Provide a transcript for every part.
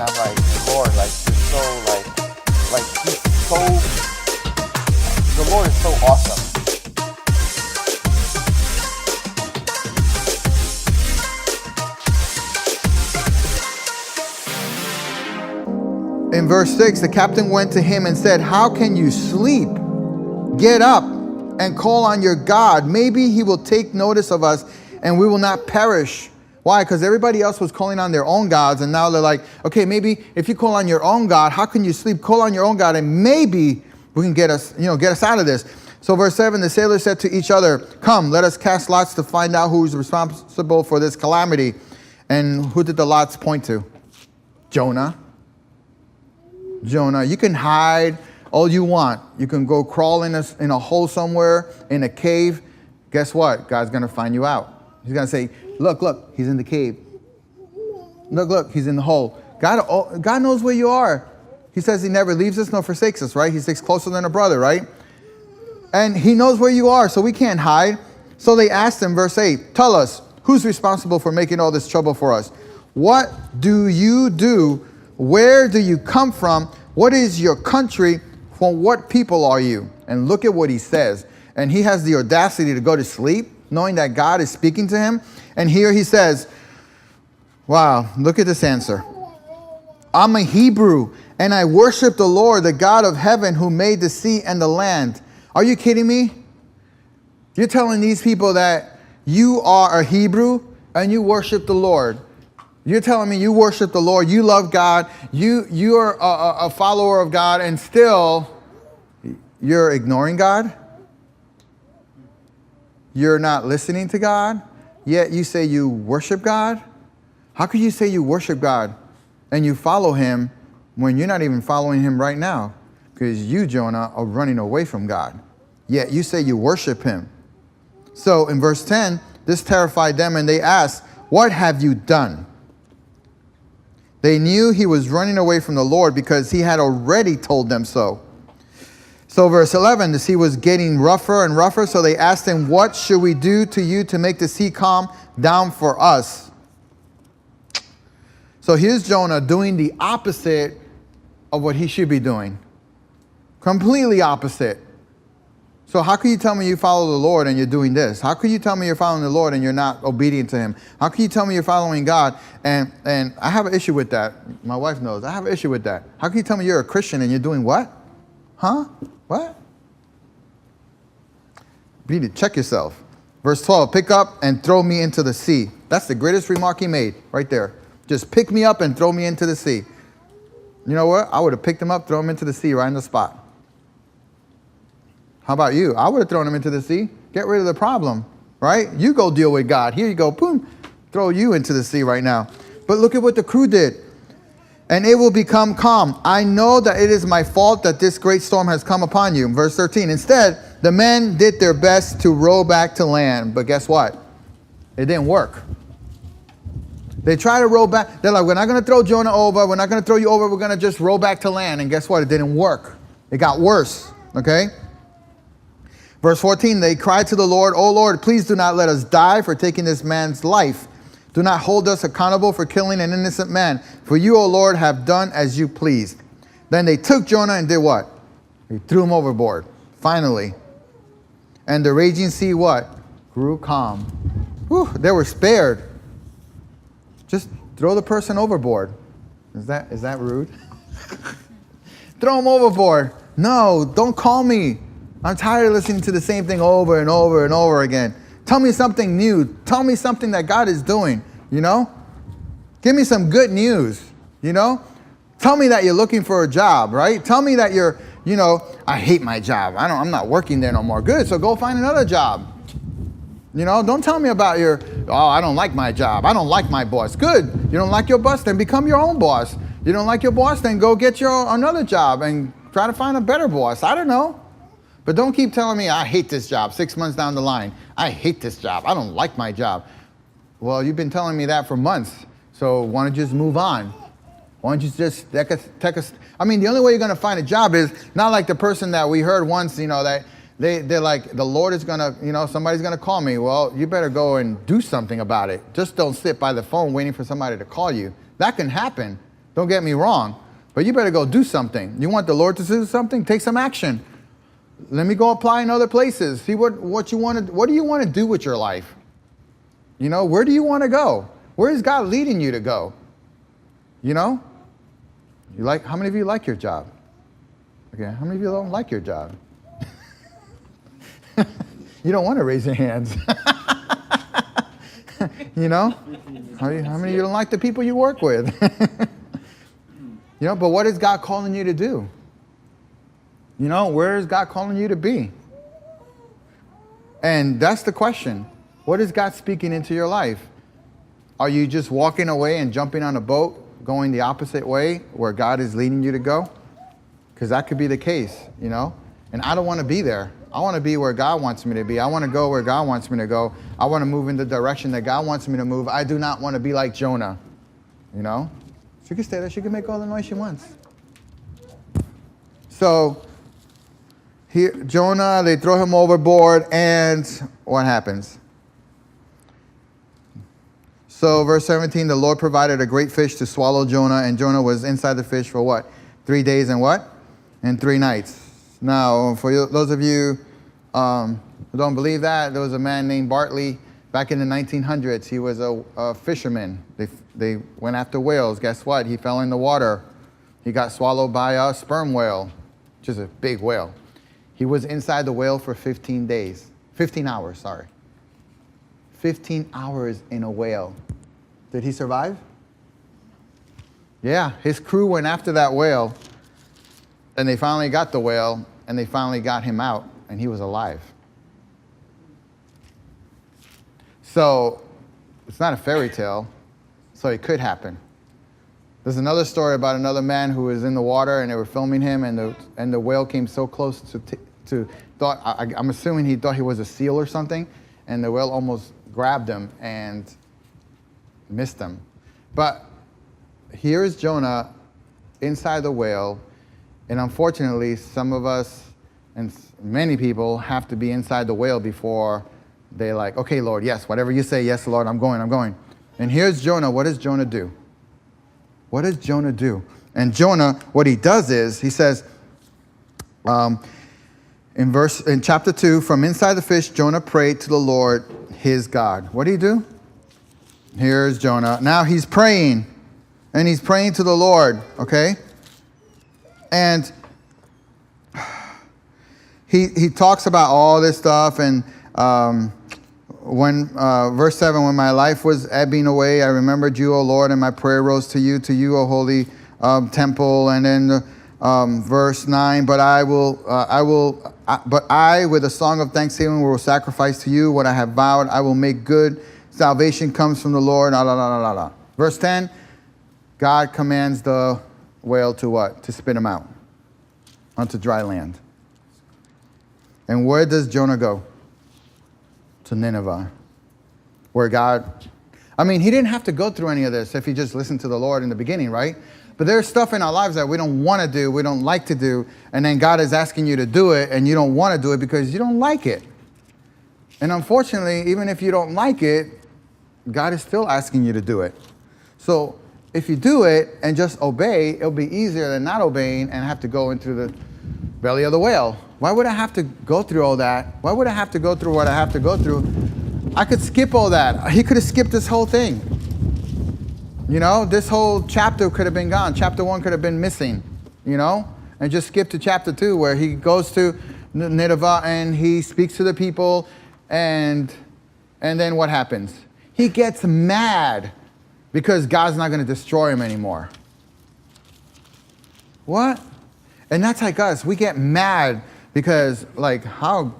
I'm like, Lord, like he's so the Lord is so awesome. In verse 6, the captain went to him and said, "How can you sleep? Get up and call on your God. Maybe he will take notice of us and we will not perish." Why? Because everybody else was calling on their own gods, and now they're like, okay, maybe if you call on your own God, how can you sleep? Call on your own God, and maybe we can get us out of this. So verse 7, the sailors said to each other, "Come, let us cast lots to find out who is responsible for this calamity." And who did the lots point to? Jonah. Jonah. You can hide all you want. You can go crawl in a hole somewhere, in a cave. Guess what? God's going to find you out. He's going to say, look, he's in the cave. Look, he's in the hole. God knows where you are. He says he never leaves us nor forsakes us, right? He sticks closer than a brother, right? And he knows where you are, so we can't hide. So they asked him, verse 8, "Tell us, who's responsible for making all this trouble for us? What do you do? Where do you come from? What is your country? From what people are you?" And look at what he says. And he has the audacity to go to sleep, knowing that God is speaking to him. And here he says, wow, look at this answer. "I'm a Hebrew, and I worship the Lord, the God of heaven, who made the sea and the land." Are you kidding me? You're telling these people that you are a Hebrew and you worship the Lord. You're telling me you worship the Lord, you love God, you're a follower of God, and still you're ignoring God? You're not listening to God, yet you say you worship God? How could you say you worship God and you follow him when you're not even following him right now? Because you, Jonah, are running away from God. Yet you say you worship him. So in verse 10, this terrified them, and they asked, "What have you done?" They knew he was running away from the Lord because he had already told them so. So verse 11, the sea was getting rougher and rougher, so they asked him, "What should we do to you to make the sea calm down for us?" So here's Jonah doing the opposite of what he should be doing. Completely opposite. So how can you tell me you follow the Lord and you're doing this? How can you tell me you're following the Lord and you're not obedient to him? How can you tell me you're following God? And I have an issue with that. My wife knows. I have an issue with that. How can you tell me you're a Christian and you're doing what? Huh? What? You need to check yourself. Verse 12, "Pick up and throw me into the sea." That's the greatest remark he made right there. Just pick me up and throw me into the sea. You know what? I would have picked him up, throw him into the sea right on the spot. How about you? I would have thrown him into the sea. Get rid of the problem, right? You go deal with God. Here you go, boom, throw you into the sea right now. But look at what the crew did. "And it will become calm. I know that it is my fault that this great storm has come upon you." Verse 13, instead, the men did their best to row back to land. But guess what? It didn't work. They try to row back. They're like, "We're not going to throw Jonah over. We're not going to throw you over. We're going to just row back to land." And guess what? It didn't work. It got worse, okay? Verse 14, they cried to the Lord, "O Lord, please do not let us die for taking this man's life. Do not hold us accountable for killing an innocent man. For you, O Lord, have done as you pleased." Then they took Jonah and did what? They threw him overboard, finally. And the raging sea, what? Grew calm. Whew, they were spared. Just throw the person overboard. Is that rude? Throw him overboard. No, don't call me. I'm tired of listening to the same thing over and over and over again. Tell me something new. Tell me something that God is doing, you know? Give me some good news, you know? Tell me that you're looking for a job, right? Tell me that you're, I hate my job. I'm not working there no more. Good, so go find another job. Don't tell me about I don't like my job. I don't like my boss. Good. You don't like your boss, then become your own boss. You don't like your boss, then go get another job and try to find a better boss. I don't know. But don't keep telling me, "I hate this job," 6 months down the line. "I hate this job. I don't like my job." Well, you've been telling me that for months. So why don't you just move on? Why don't you just take a the only way you're going to find a job is not like the person that we heard once, that they're like, the Lord is going to, somebody's going to call me. Well, you better go and do something about it. Just don't sit by the phone waiting for somebody to call you. That can happen. Don't get me wrong. But you better go do something. You want the Lord to do something? Take some action. Let me go apply in other places. See what you want to. What do you want to do with your life? You know, where do you want to go? Where is God leading you to go? You know? How many of you like your job? Okay, how many of you don't like your job? You don't want to raise your hands. You know? How many of you don't like the people you work with? You know, but what is God calling you to do? You know, where is God calling you to be? And that's the question. What is God speaking into your life? Are you just walking away and jumping on a boat, going the opposite way where God is leading you to go? Because that could be the case, you know? And I don't want to be there. I want to be where God wants me to be. I want to go where God wants me to go. I want to move in the direction that God wants me to move. I do not want to be like Jonah, you know? She can stay there. She can make all the noise she wants. So, here, Jonah, they throw him overboard, and what happens? So, verse 17, the Lord provided a great fish to swallow Jonah, and Jonah was inside the fish for what? 3 days and what? And 3 nights. Now, for those of you who don't believe that, there was a man named Bartley back in the 1900s. He was a fisherman. They went after whales. Guess what? He fell in the water. He got swallowed by a sperm whale, which is a big whale. He was inside the whale for 15 hours, sorry. 15 hours in a whale. Did he survive? Yeah, his crew went after that whale, and they finally got the whale, and they finally got him out, and he was alive. So, it's not a fairy tale, so it could happen. There's another story about another man who was in the water, and they were filming him, and the whale came so close I'm assuming he thought he was a seal or something, and the whale almost grabbed him and missed him. But here is Jonah inside the whale, and unfortunately, some of us and many people have to be inside the whale before they like, okay, Lord, yes, whatever you say, yes, Lord, I'm going. And here's Jonah. What does Jonah do? What does Jonah do? And Jonah, what he does is, he says, in chapter 2, from inside the fish, Jonah prayed to the Lord, his God. What did he do? Here's Jonah. Now he's praying, and he's praying to the Lord, okay? And he talks about all this stuff, and verse 7, when my life was ebbing away, I remembered you, O Lord, and my prayer rose to you, O holy temple. And then verse 9, but I, with a song of thanksgiving, will sacrifice to you what I have vowed. I will make good. Salvation comes from the Lord. Verse 10, God commands the whale to what? To spit him out onto dry land. And where does Jonah go? To Nineveh, where God, he didn't have to go through any of this if he just listened to the Lord in the beginning, right? But there's stuff in our lives that we don't want to do, we don't like to do, and then God is asking you to do it, and you don't want to do it because you don't like it. And unfortunately, even if you don't like it, God is still asking you to do it. So if you do it and just obey, it'll be easier than not obeying and have to go into the belly of the whale. Why would I have to go through all that? Why would I have to go through what I have to go through? I could skip all that. He could have skipped this whole thing. You know, this whole chapter could have been gone. Chapter 1 could have been missing, you know, and just skip to chapter 2 where he goes to Nineveh and he speaks to the people, and then what happens? He gets mad because God's not going to destroy him anymore. What? And that's like us. We get mad because, like, how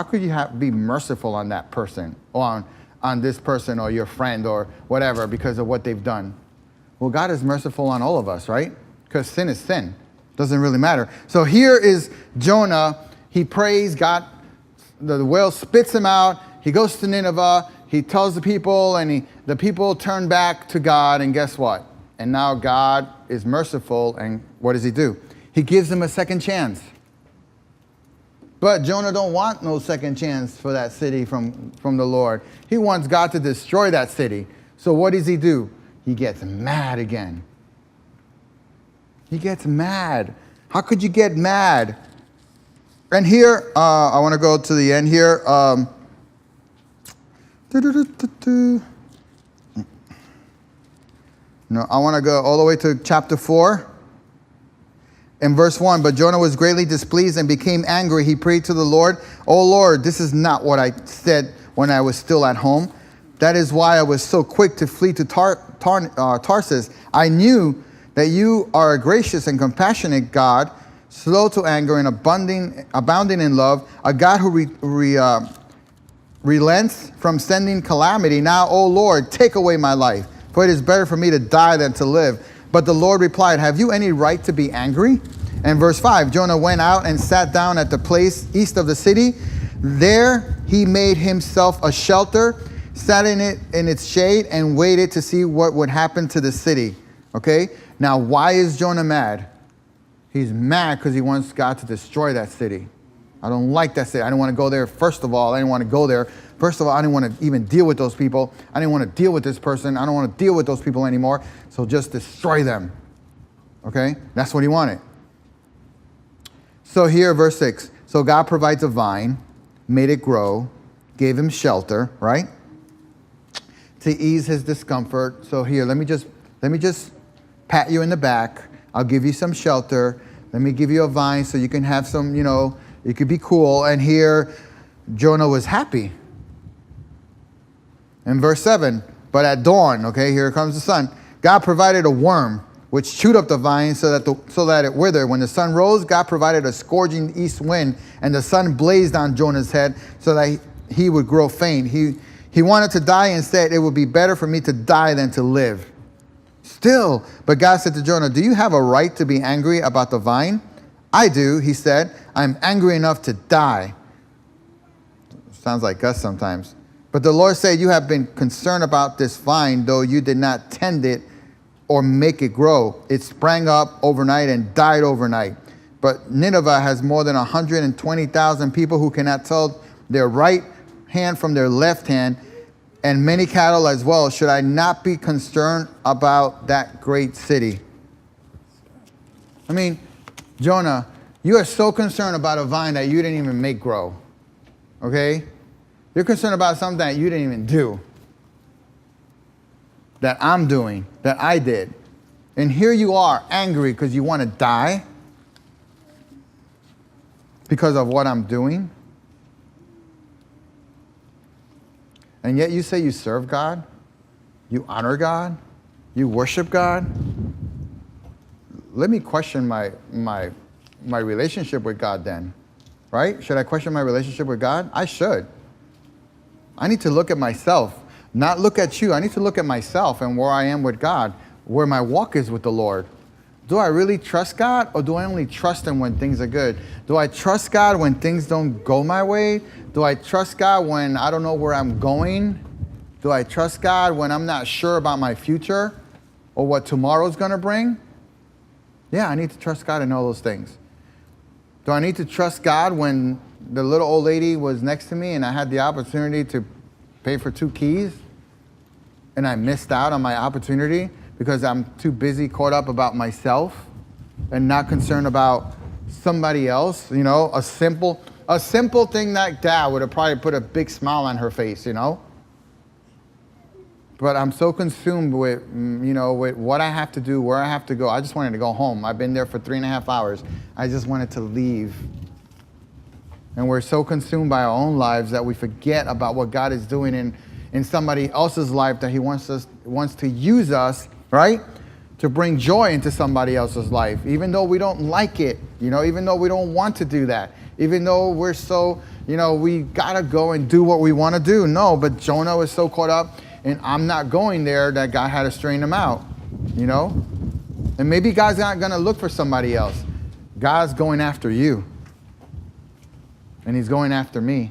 could you be merciful on that person or on this person or your friend or whatever because of what they've done? Well, God is merciful on all of us, right? Because sin is sin. Doesn't really matter. So here is Jonah. He prays. God, the whale spits him out. He goes to Nineveh. He tells the people, and the people turn back to God. And guess what? And now God is merciful. And what does he do? He gives them a second chance. But Jonah don't want no second chance for that city from the Lord. He wants God to destroy that city. So what does he do? He gets mad again. He gets mad. How could you get mad? And here, I want to go to the end here. No, I want to go all the way to chapter 4. In verse 1, but Jonah was greatly displeased and became angry. He prayed to the Lord, "O Lord, this is not what I said when I was still at home. That is why I was so quick to flee to Tarsus. I knew that you are a gracious and compassionate God, slow to anger and abounding in love, a God who relents from sending calamity. Now, O Lord, take away my life, for it is better for me to die than to live." But the Lord replied, "Have you any right to be angry?" And verse 5, Jonah went out and sat down at the place east of the city. There he made himself a shelter, sat in its shade, and waited to see what would happen to the city. Okay? Now, why is Jonah mad? He's mad because he wants God to destroy that city. I don't like that city. I don't want to go there. First of all, I didn't want to go there. First of all, I didn't want to even deal with those people. I didn't want to deal with this person. I don't want to deal with those people anymore. So just destroy them. Okay? That's what he wanted. So here, verse 6. So God provides a vine, made it grow, gave him shelter, right? To ease his discomfort. So here, let me just pat you in the back. I'll give you some shelter. Let me give you a vine so you can have some, you could be cool. And here, Jonah was happy. In verse 7, but at dawn, okay, here comes the sun. God provided a worm which chewed up the vine so that it withered. When the sun rose, God provided a scourging east wind, and the sun blazed on Jonah's head so that he would grow faint. He wanted to die and said, "It would be better for me to die than to live." Still, but God said to Jonah, "Do you have a right to be angry about the vine?" "I do," he said. "I'm angry enough to die." Sounds like us sometimes. But the Lord said, "You have been concerned about this vine, though you did not tend it or make it grow. It sprang up overnight and died overnight. But Nineveh has more than 120,000 people who cannot tell their right hand from their left hand, and many cattle as well. Should I not be concerned about that great city?" I mean, Jonah, you are so concerned about a vine that you didn't even make grow. Okay? You're concerned about something that you didn't even do. That I'm doing, that I did. And here you are, angry because you want to die because of what I'm doing. And yet you say you serve God, you honor God, you worship God. Let me question my relationship with God then, right? Should I question my relationship with God? I should. I need to look at myself, not look at you. I need to look at myself and where I am with God, where my walk is with the Lord. Do I really trust God, or do I only trust him when things are good? Do I trust God when things don't go my way? Do I trust God when I don't know where I'm going? Do I trust God when I'm not sure about my future or what tomorrow's going to bring? Yeah, I need to trust God in all those things. Do I need to trust God when the little old lady was next to me and I had the opportunity to pay for 2 keys and I missed out on my opportunity because I'm too busy caught up about myself and not concerned about somebody else? A simple thing like that would have probably put a big smile on her face, But I'm so consumed with, with what I have to do, where I have to go. I just wanted to go home. I've been there for 3.5 hours. I just wanted to leave. And we're so consumed by our own lives that we forget about what God is doing in somebody else's life, that he wants to use us, right? To bring joy into somebody else's life, even though we don't like it, even though we don't want to do that, even though we're so, we gotta go and do what we want to do. No, but Jonah was so caught up and I'm not going there that God had to strain him out, And maybe God's not going to look for somebody else. God's going after you. And he's going after me.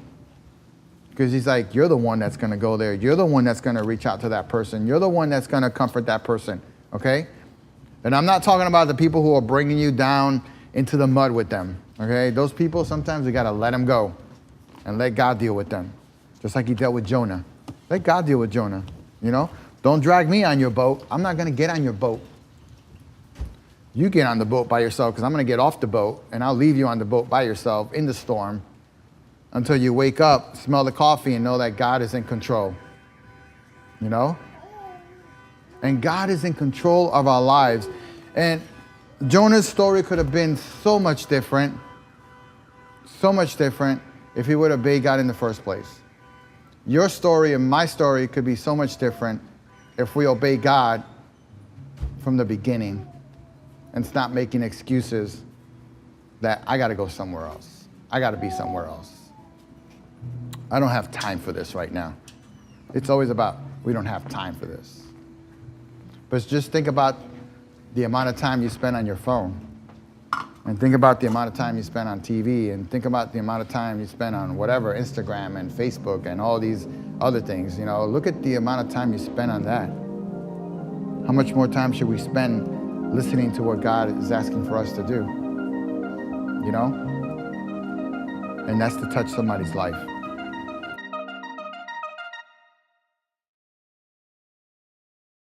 Because he's like, you're the one that's going to go there. You're the one that's going to reach out to that person. You're the one that's going to comfort that person. Okay? And I'm not talking about the people who are bringing you down into the mud with them. Okay? Those people, sometimes we got to let them go and let God deal with them. Just like he dealt with Jonah. Let God deal with Jonah. Don't drag me on your boat. I'm not going to get on your boat. You get on the boat by yourself because I'm going to get off the boat and I'll leave you on the boat by yourself in the storm until you wake up, smell the coffee, and know that God is in control. You know? And God is in control of our lives. And Jonah's story could have been so much different if he would have obeyed God in the first place. Your story and my story could be so much different if we obey God from the beginning and stop making excuses that I got to go somewhere else. I got to be somewhere else. I don't have time for this right now. It's always about, we don't have time for this. But just think about the amount of time you spend on your phone. And think about the amount of time you spend on TV. And think about the amount of time you spend on whatever, Instagram and Facebook and all these other things. You know, look at the amount of time you spend on that. How much more time should we spend listening to what God is asking for us to do? You know? And that's to touch somebody's life.